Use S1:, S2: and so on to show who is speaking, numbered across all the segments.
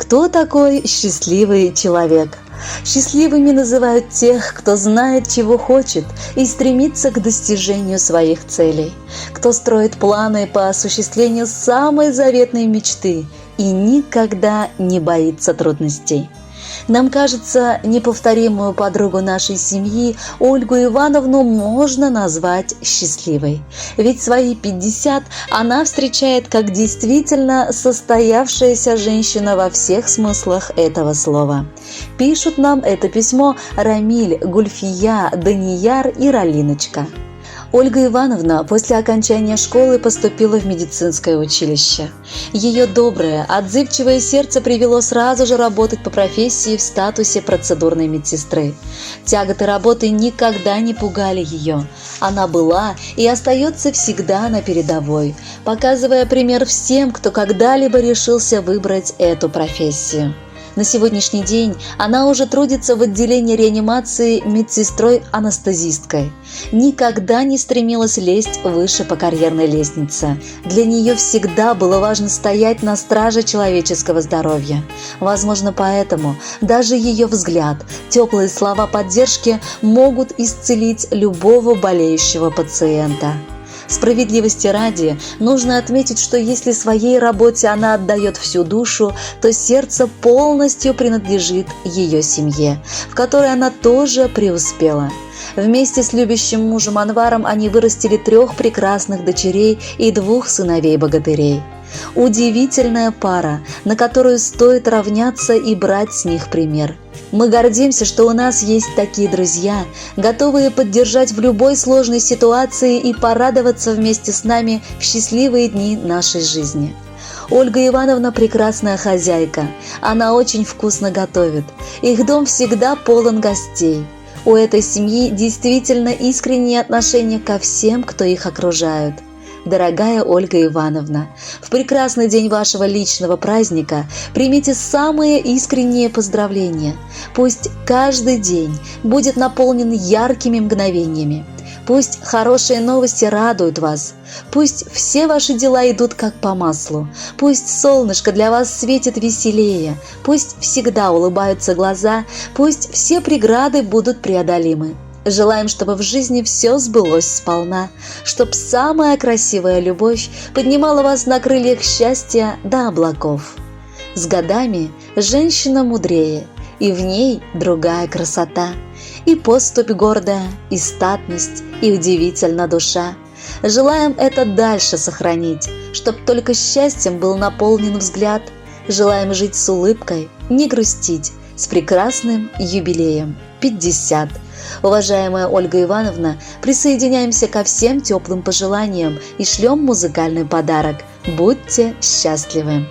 S1: Кто такой счастливый человек? Счастливыми называют тех, кто знает, чего хочет, и стремится к достижению своих целей, кто строит планы по осуществлению самой заветной мечты и никогда не боится трудностей. Нам кажется, неповторимую подругу нашей семьи, Ольгу Ивановну, можно назвать счастливой. Ведь свои 50 она встречает как действительно состоявшаяся женщина во всех смыслах этого слова. Пишут нам это письмо Рамиль, Гульфия, Данияр и Ралиночка. Ольга Ивановна после окончания школы поступила в медицинское училище. Ее доброе, отзывчивое сердце привело сразу же работать по профессии в статусе процедурной медсестры. Тяготы работы никогда не пугали ее. Она была и остается всегда на передовой, показывая пример всем, кто когда-либо решился выбрать эту профессию. На сегодняшний день она уже трудится в отделении реанимации медсестрой-анестезисткой. Никогда не стремилась лезть выше по карьерной лестнице. Для нее всегда было важно стоять на страже человеческого здоровья. Возможно, поэтому даже ее взгляд, теплые слова поддержки могут исцелить любого болеющего пациента. Справедливости ради, нужно отметить, что если своей работе она отдает всю душу, то сердце полностью принадлежит ее семье, в которой она тоже преуспела. Вместе с любящим мужем Анваром они вырастили 3 прекрасных дочерей и 2 сыновей-богатырей. Удивительная пара, на которую стоит равняться и брать с них пример. Мы гордимся, что у нас есть такие друзья, готовые поддержать в любой сложной ситуации и порадоваться вместе с нами в счастливые дни нашей жизни. Ольга Ивановна прекрасная хозяйка, она очень вкусно готовит, их дом всегда полон гостей. У этой семьи действительно искреннее отношение ко всем, кто их окружает. Дорогая Ольга Ивановна, в прекрасный день вашего личного праздника примите самые искренние поздравления. Пусть каждый день будет наполнен яркими мгновениями. Пусть хорошие новости радуют вас. Пусть все ваши дела идут как по маслу. Пусть солнышко для вас светит веселее. Пусть всегда улыбаются глаза. Пусть все преграды будут преодолимы. Желаем, чтобы в жизни все сбылось сполна, чтоб самая красивая любовь поднимала вас на крыльях счастья до облаков. С годами женщина мудрее, и в ней другая красота, и поступь гордая, и статность, и удивительна душа. Желаем это дальше сохранить, чтоб только счастьем был наполнен взгляд. Желаем жить с улыбкой, не грустить, с прекрасным юбилеем 50. Уважаемая Ольга Ивановна, присоединяемся ко всем теплым пожеланиям и шлем музыкальный подарок. Будьте счастливы!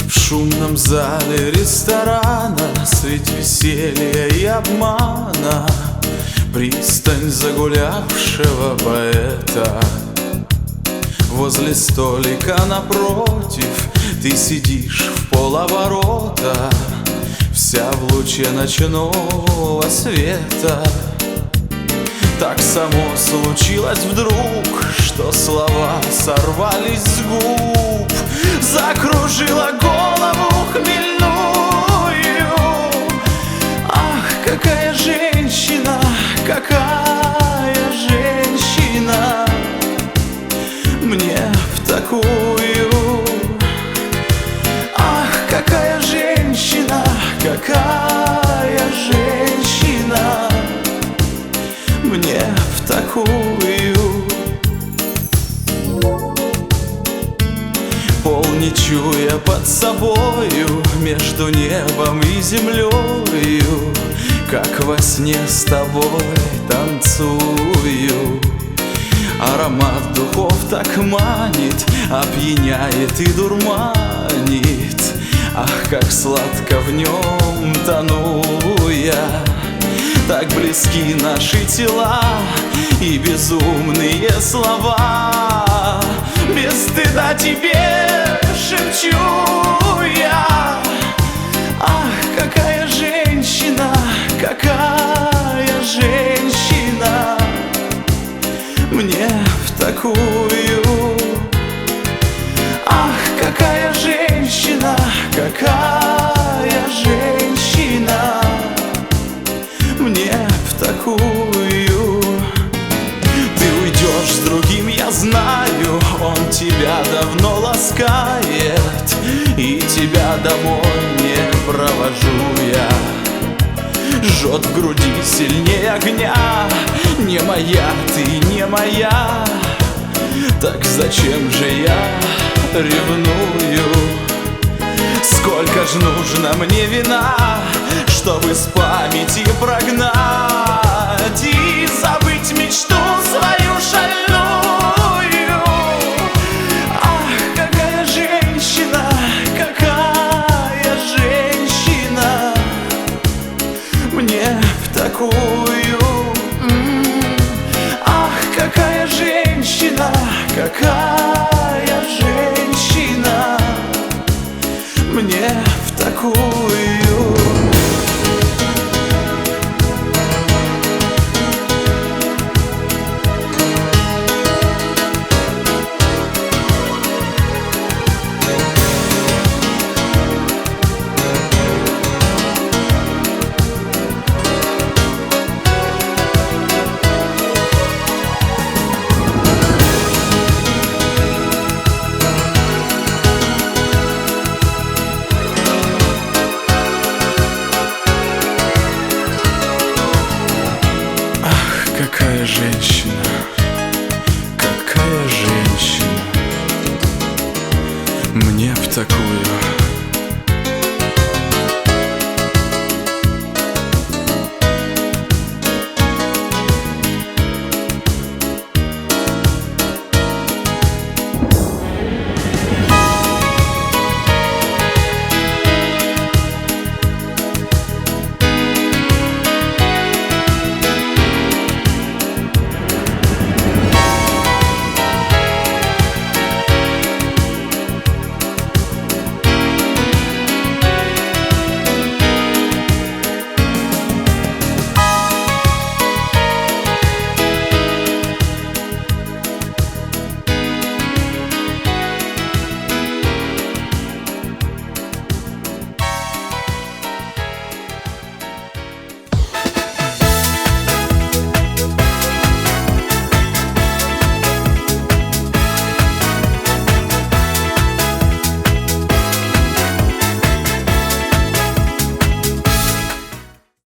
S2: В шумном зале ресторана средь веселья и обмана пристань загулявшего поэта. Возле столика напротив ты сидишь в полоборота, вся в луче ночного света. Так само случилось вдруг, что слова сорвались с губ, закружила голову хмельную. Ах, какая женщина, какая женщина, мне в такую. Ах, какая женщина, какая женщина, мне в такую. Пол не чуя под собою, между небом и землею, как во сне с тобой танцую. Аромат духов так манит, опьяняет и дурманит. Ах, как сладко в нем тону я. Так близки наши тела и безумные слова. Без стыда тебе шепчу я. Ах, какая женщина, какая женщина мне в такую. Ах, какая женщина, какая женщина мне в такую. Ты уйдешь с другим, я знаю, он тебя давно ласкает, и тебя домой не провожу я. Жжет в груди сильнее огня. Не моя, ты не моя. Так зачем же я ревную? Сколько ж нужно мне вина, чтобы с памяти прогнать и забыть мечту свою шальную. Ах, какая женщина, какая женщина мне в такую. Ах, какая женщина, какая женщина мне в такую. Какая женщина.